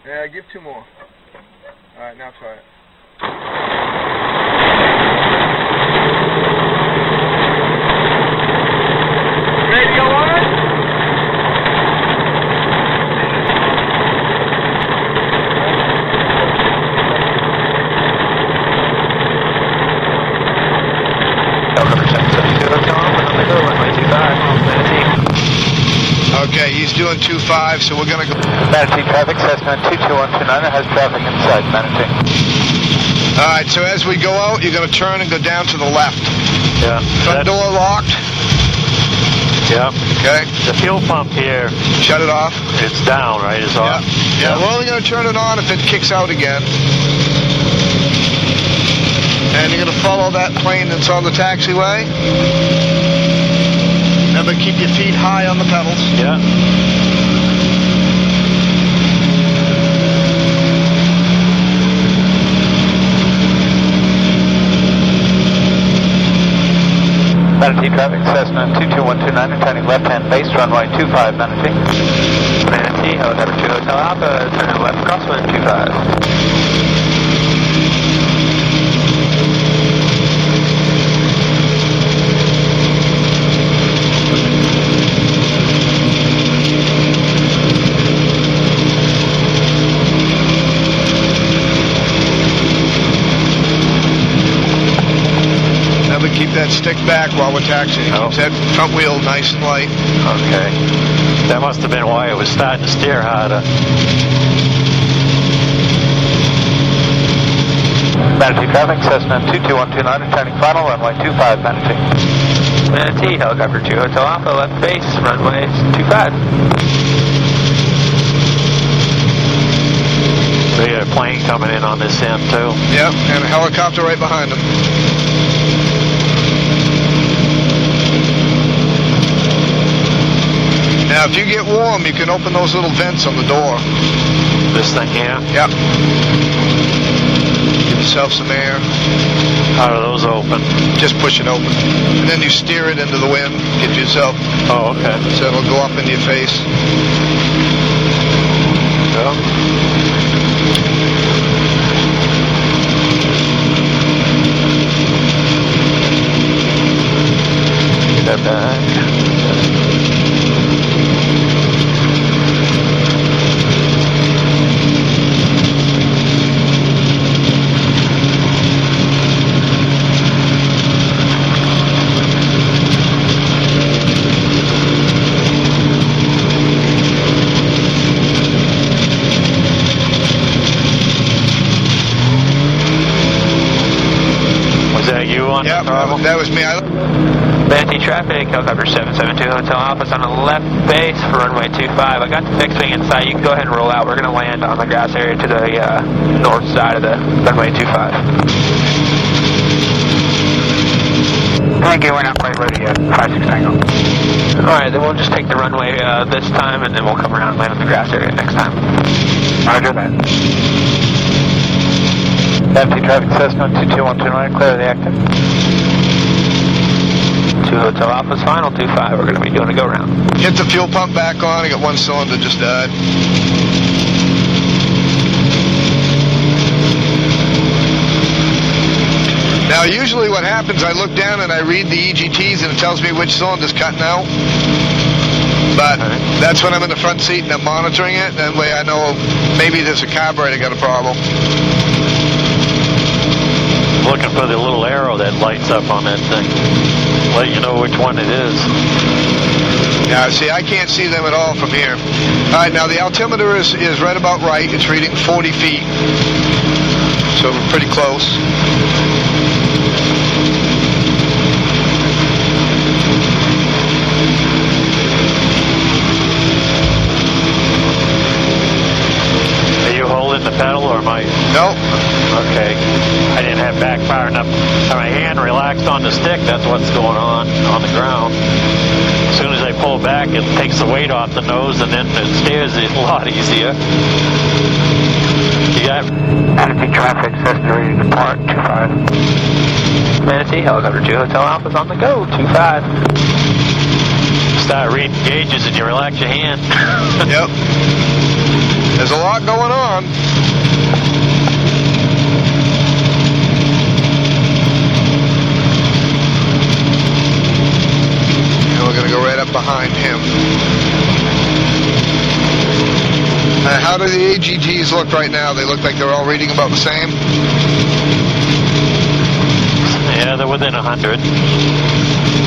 Yeah, give 2 more. Alright, now try it. Radio on? Okay, he's doing 2-5, so we're going to go. Manatee traffic, Cessna 22129 has traffic inside Manatee. Alright, so as we go out, you're going to turn and go down to the left. Yeah. Front door locked. Yeah. Okay. The fuel pump here. Shut it off. It's down, right? It's off. Yeah. We're only going to turn it on if it kicks out again. And you're going to follow that plane that's on the taxiway. Remember, keep your feet high on the pedals. Yeah. Manatee traffic, Cessna 22129, turning left-hand base, runway 25, Manatee. Manatee, helicopter 2 Hotel Alpha, turning left, crosswind 25. Keep that stick back while we're taxiing. Keeps that front wheel nice and light. Okay. That must have been why it was starting to steer harder. Manatee traffic, Cessna 22129, turning final, runway 25, Manatee. Manatee, helicopter 2 Hotel Alpha, left base, runway 25. We got a plane coming in on this end too. Yep, and a helicopter right behind them. Now, if you get warm, you can open those little vents on the door. This thing here? Yep. Give yourself some air. How are those open? Just push it open. And then you steer it into the wind. Get yourself. Oh, okay. So it'll go up into your face. Yeah. Get that back. Yep, that was me. Manatee traffic, helicopter 772 Hotel Alpha's on the left base for runway 25. I got the fixed wing in sight. You can go ahead and roll out. We're going to land on the grass area to the north side of the runway 25. Thank you, we're not quite ready yet. 56 Tango. Alright, then we'll just take the runway this time, and then we'll come around and land on the grass area next time. Roger that. Manatee traffic, Cessna 22129, clear the active. 2 Hotel Alpha's final, 25. We're going to be doing a go-round. Hit the fuel pump back on. I got one cylinder just died. Now, usually what happens, I look down and I read the EGTs and it tells me which cylinder's cutting out. But that's when I'm in the front seat and I'm monitoring it. That way I know maybe there's a carburetor got a problem. Looking for the little arrow that lights up on that thing. Let you know which one it is. Yeah, see, I can't see them at all from here. All right, now the altimeter is right about right. It's reading 40 feet. So we're pretty close. Are you holding the pedal or am I? Nope. Okay. I didn't have back far enough. My hand relaxed on the stick. That's what's going on the ground. As soon as I pull back, it takes the weight off the nose, and then it steers it a lot easier. You got Manatee traffic, Cessna ready to depart, 25. Manatee, helicopter 2 Hotel Alpha's on the go, 25. start reading gauges and you relax your hand. Yep. There's a lot going on. And we're going to go right up behind him. How do the AGTs look right now? They look like they're all reading about the same? Yeah, they're within 100.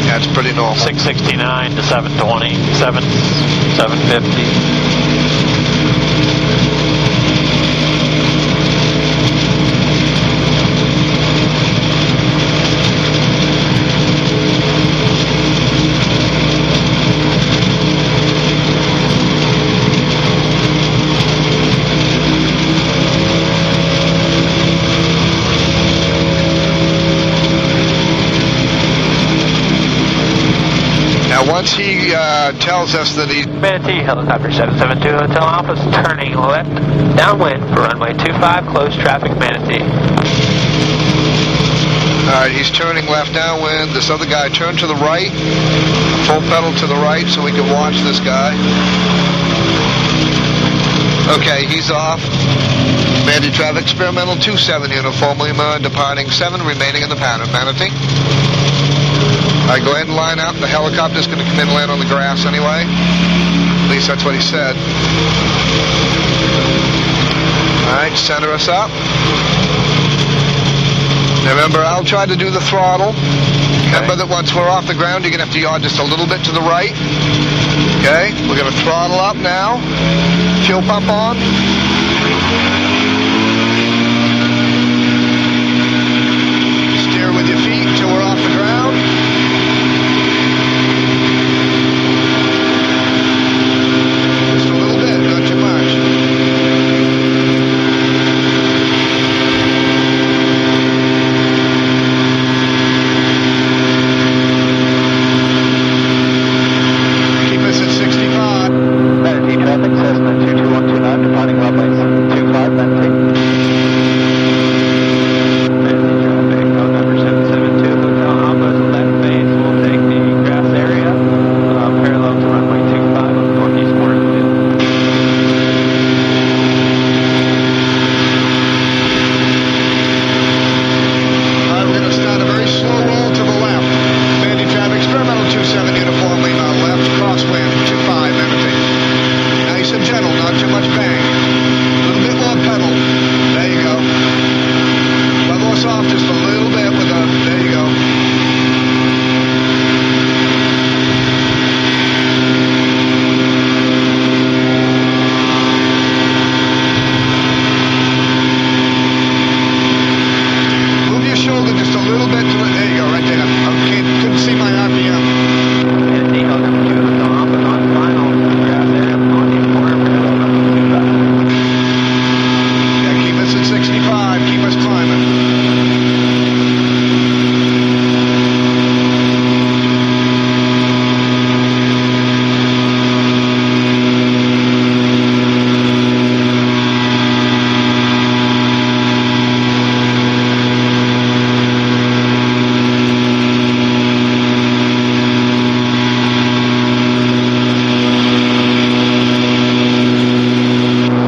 That's pretty normal. 669 to 720, 750. Once he tells us that he's... Manatee, helicopter 772 Hotel Alpha, turning left downwind for runway 25, close traffic Manatee. Alright, he's turning left downwind. This other guy turned to the right, full pedal to the right so we can watch this guy. Okay, he's off. Manatee traffic, experimental 27 uniform Lima, departing 7, remaining in the pattern. Manatee. Alright, go ahead and line up. The helicopter's going to come in and land on the grass anyway. At least that's what he said. Alright, center us up. Remember, I'll try to do the throttle. Okay. Remember that once we're off the ground, you're going to have to yaw just a little bit to the right. Okay, we're going to throttle up now. Fuel pump on. Steer with your feet till we're off the ground. Just a little bit, not too much. Keep us at 65. Manatee traffic, Cessna 22129, departing runway 25, Manatee. Manatee traffic, code number 772 Hotel Alpha, left base, we'll take the grass area, parallel to runway 25 on the northeast corner of the field. We're going to start a very slow roll to the left. Manatee traffic, experimental 27 uniform Lima, left crosswind 25 Manatee. Nice and gentle, not too much bang. A little bit more pedal. There you go. Level us off just a little bit with a, there you go. Move your shoulder just a little bit to the, there you go, right there. Okay, couldn't see my RPM. Manatee, code number 2 Hotel Alpha, on final, grass area, northeast corner, parallel to runway 25. Yeah, keep us at 65, keep us climbing.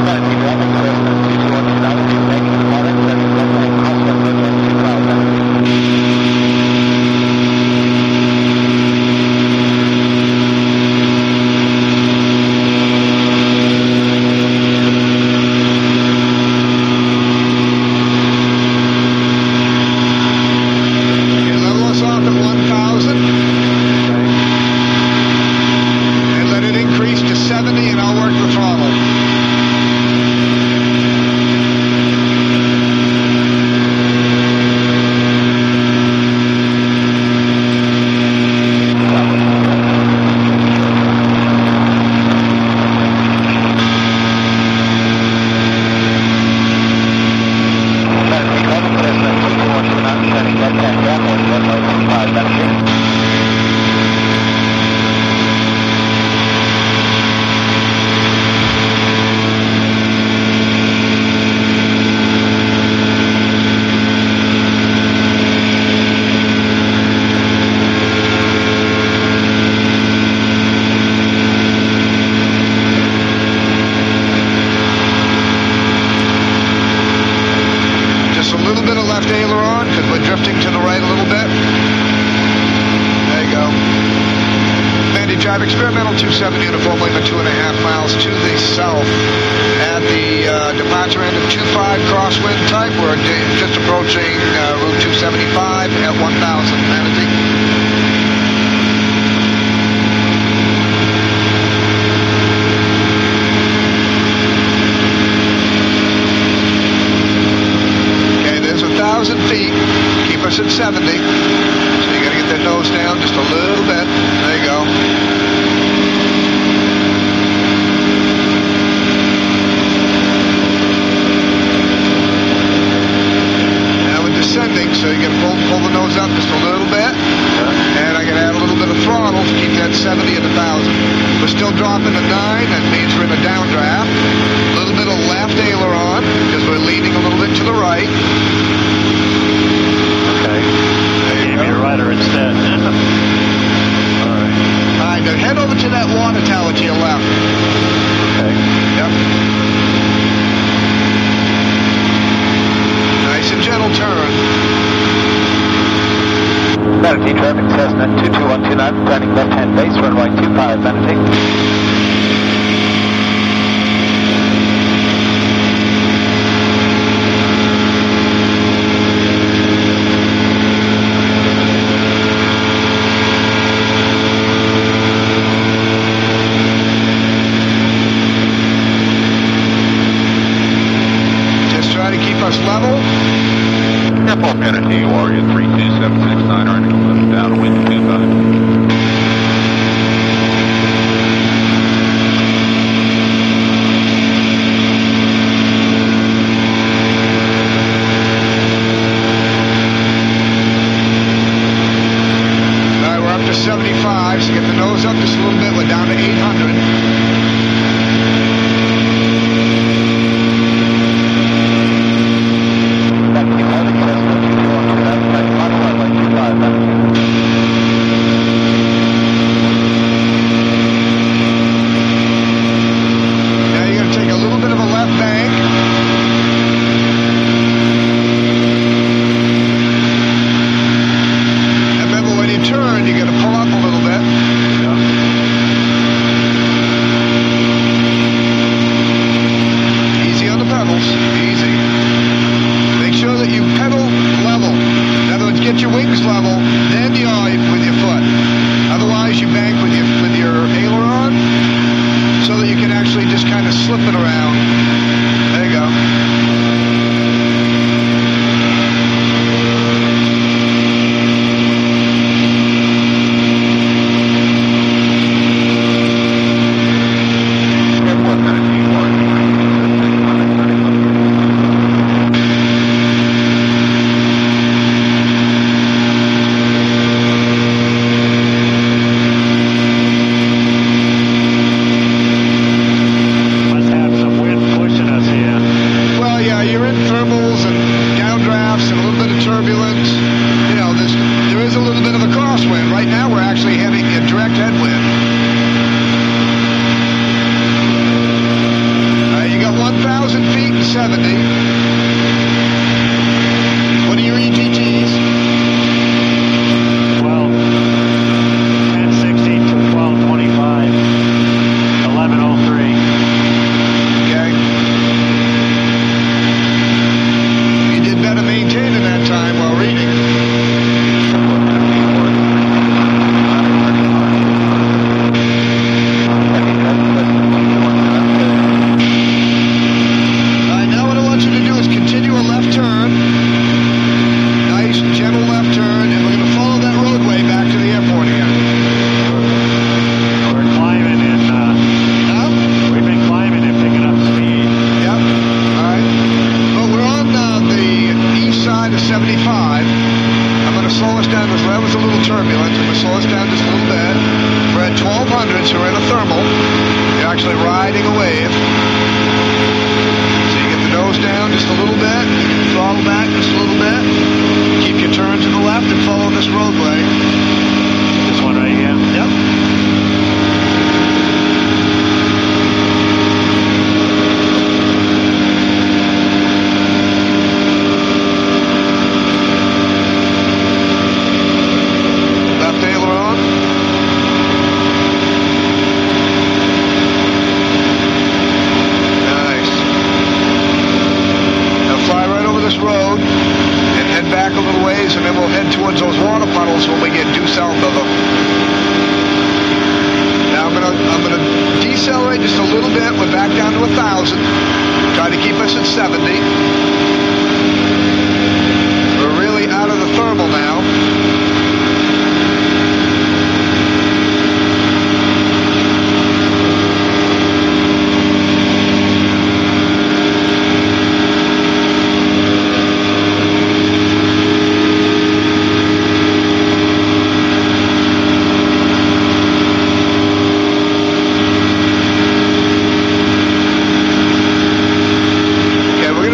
Manatee traffic, Cessna 22129, making the product, setting runway crosswind runway 25, Manatee. Okay, level us off at 1,000. And let it increase to 70 and I'll work the throttle. Manatee traffic, Cessna 22129, setting left-hand downwind runway 25, Manatee. Type experimental 27 uniform Lima 2.5 miles to the south. At the departure end of 25 crosswind type, we're just approaching Route 275 at 1,000. Manatee. Okay, there's 1,000 feet. Keep us at 70. So you got to get that nose down just a little bit. There you go. Descending, so you got to pull the nose up just a little bit, and I got to add a little bit of throttle to keep that 70 at 1,000. We're still dropping to 9, that means we're in a downdraft. A little bit of left aileron, because we're leaning a little bit to the right. Okay. Gave me a rudder instead. Alright, now head over to that water tower to your left. Okay. Yep. Nice and gentle turn. Manatee traffic, Cessna 22129, turning left-hand base, runway 25, Manatee. Level. Airport Manatee, Warrior 32769, running left downwind 25. Alright, we're up to 75, so get the nose up just a little bit, we're down to 800. little bit. We're back down to 1,000. Try to keep us at 70. We're really out of the thermal now.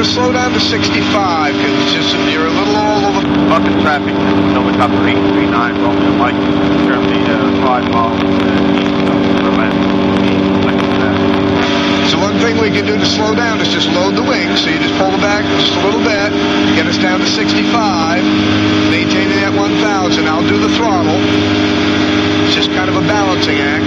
Slow down to 65 because it's just you're a little all over. Bucket traffic, Nova Top 839, Romeo Mike, currently 5 miles east of Berlin. So one thing we can do to slow down is just load the wings. So you just pull it back just a little bit, get us down to 65, maintaining at 1,000. I'll do the throttle. It's just kind of a balancing act.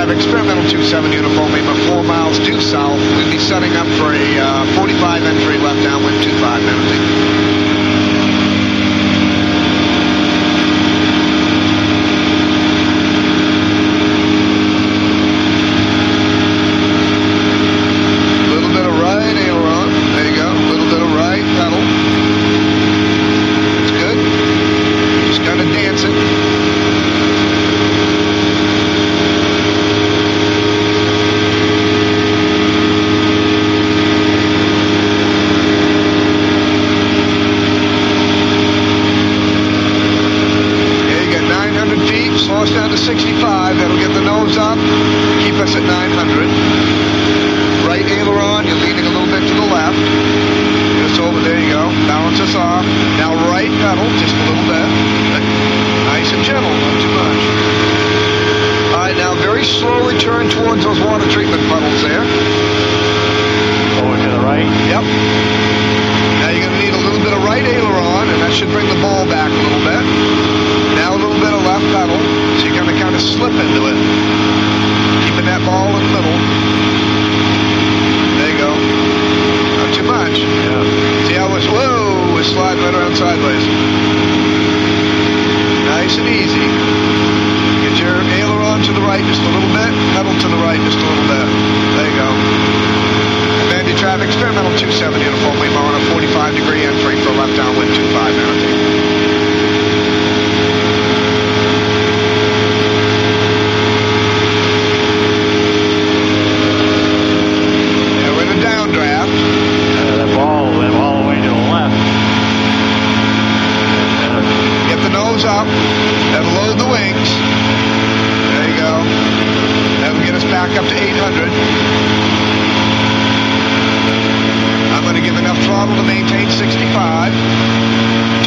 Experimental 27 uniform, Lima, 4 miles due south. We'll be setting up for a 45 entry left downwind 25 Manatee. Little bit of right aileron. There you go. Little bit of right pedal. It's good. Just kind of dancing. Slow us down to 65. That'll get the nose up, keep us at 900. Right aileron, you're leaning a little bit to the left. Just over, there you go. Balance us off. Now right pedal, just a little bit. Nice and gentle, not too much. All right, now very slow return towards those water treatment puddles there. Over to the right? Yep. Now you're going to need a little bit of right aileron, and that should bring the ball back a little bit. Now a little bit of left pedal, so you're going to kind of slip into it. Keeping that ball in the middle. There you go. Not too much. Yeah. See how we're sliding right around sideways. Nice and easy. Get your aileron to the right just a little bit, pedal to the right just a little bit. There you go. Bandy traffic, experimental 27 uniform, Lima on a 45-degree entry for left downwind 25 Manatee. That ball went all the way to the left. Get the nose up. That'll load the wings. There you go. That'll get us back up to 800. I'm going to give enough throttle to maintain 65.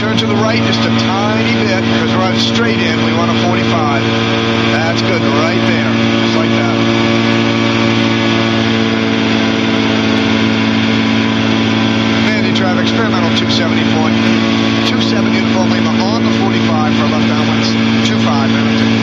Turn to the right just a tiny bit because we're on straight in. We want a 45. That's good. Right there. Just like that. Traffic, experimental 270 uniform Lima on the 45 for left downwinds 25 Manatee.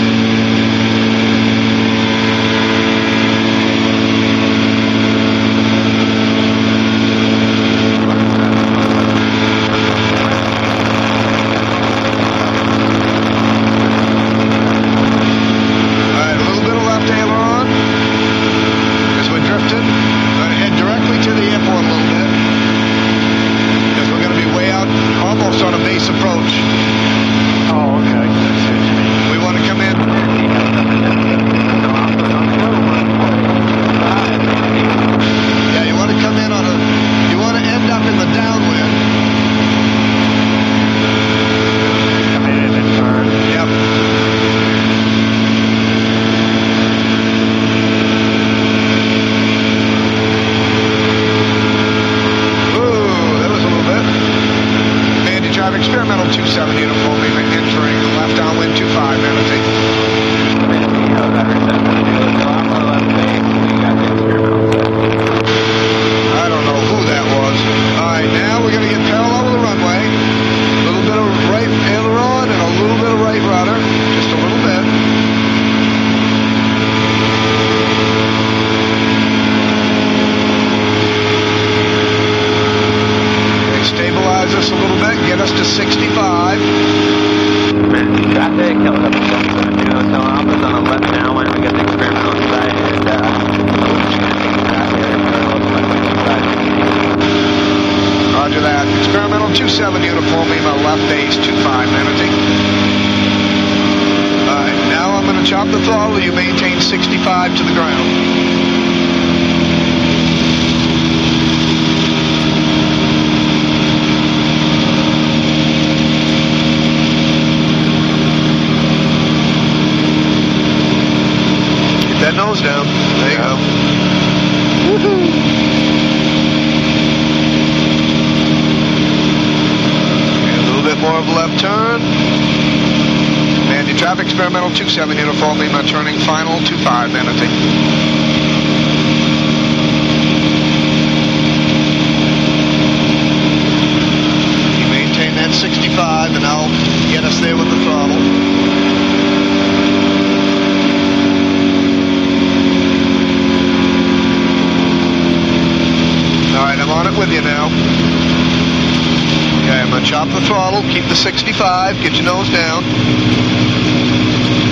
Alright, a little bit of left aileron as we're drifting. We're going to head directly to the airport a little bit. We're going to be way out, almost on a base approach. Oh, okay. We want to come in. Yeah, you want to come in on you want to end up in the downwind. Come in and then turn. Yep. Experimental 270 uniform Lima entering left downwind 25 Manatee. I don't know who that was. Alright, now we're going to get parallel with the runway. A little bit of right aileron and a little bit of right rudder. Just a little bit. Okay, stabilize us a little bit. get us to 65. Manatee traffic, helicopter 772 Hotel Alpha's on the left downwind. We got the experimental inside and Roger that. Experimental 27 uniform, Lima left base 25 Manatee. Alright, now I'm going to chop the throttle. You maintain 65 to the ground. Get that nose down. There you go. Woohoo! More of a left turn. Manatee traffic, experimental 27 uniform, Lima turning final 25 Manatee. You maintain that 65 and I'll get us there with the throttle. Alright, I'm on it with you now. Okay, I'm going to chop the throttle, keep the 65, get your nose down.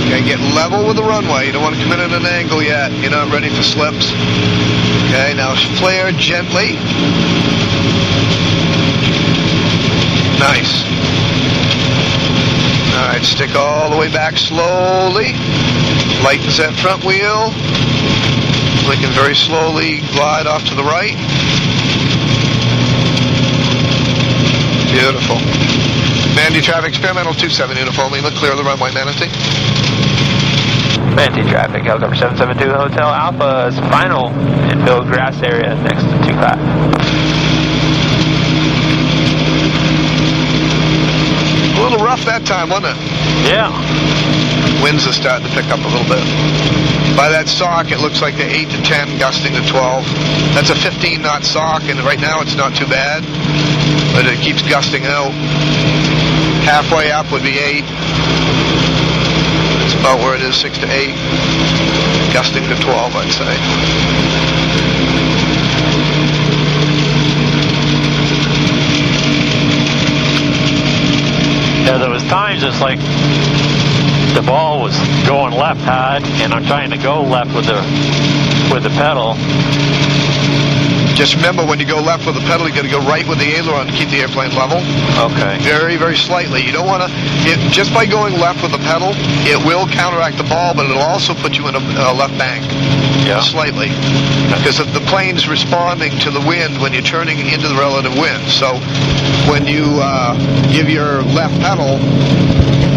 Okay, get level with the runway. You don't want to come in at an angle yet. You're not ready for slips. Okay, now flare gently. Nice. Alright, stick all the way back slowly. Lightens that front wheel. We can very slowly glide off to the right. Beautiful. Manatee traffic, experimental 27 uniform, Lima, clear the runway, Manatee. Manatee traffic, helicopter 772 Hotel Alpha's final infield grass area next to 25. A little rough that time, wasn't it? Yeah. Winds are starting to pick up a little bit. By that sock, it looks like the 8 to 10, gusting to 12. That's a 15 knot sock, and right now it's not too bad, but it keeps gusting out. Halfway up would be 8. It's about where it is, 6 to 8. Gusting to 12, I'd say. Yeah, there was times it's like the ball was going left hard, and I'm trying to go left with the pedal. Just remember, when you go left with the pedal, you got to go right with the aileron to keep the airplane level. Okay. Very, very slightly. You don't want to. Just by going left with the pedal, it will counteract the ball, but it'll also put you in a left bank. Yeah. Slightly. Because the plane's responding to the wind when you're turning into the relative wind. So when you give your left pedal,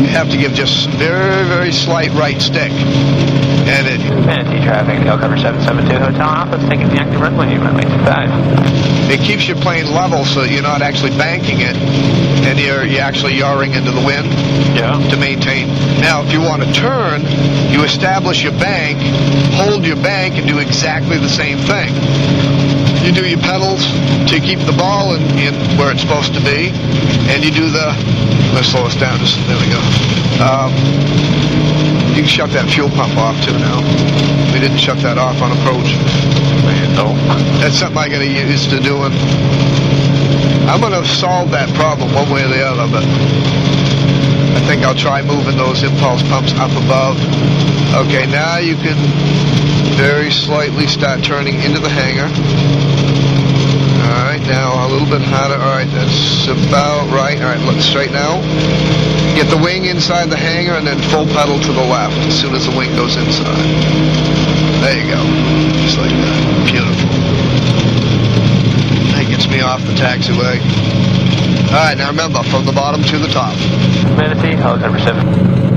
you have to give just very, very slight right stick. And it. Manatee traffic, helicopter 772 Hotel Alpha, taking the active runway, runway 25. It keeps your plane level so that you're not actually banking it, and you're actually yawing into the wind. Yeah. To maintain. Now, if you want to turn, you establish your bank, hold your bank, and do exactly the same thing. You do your pedals to keep the ball in where it's supposed to be, and you do the. Let's slow us down. There we go. You can shut that fuel pump off too now. We didn't shut that off on approach. Man, no. That's something I got to get used to doing. I'm going to solve that problem one way or the other, but I think I'll try moving those impulse pumps up above. Okay, now you can very slightly start turning into the hangar. Alright, now a little bit harder. Alright, that's about right. Alright, look straight now. Get the wing inside the hangar and then full pedal to the left as soon as the wing goes inside. There you go. Just like that. Beautiful. That gets me off the taxiway. Alright, now remember, from the bottom to the top. Manatee, helicopter 7.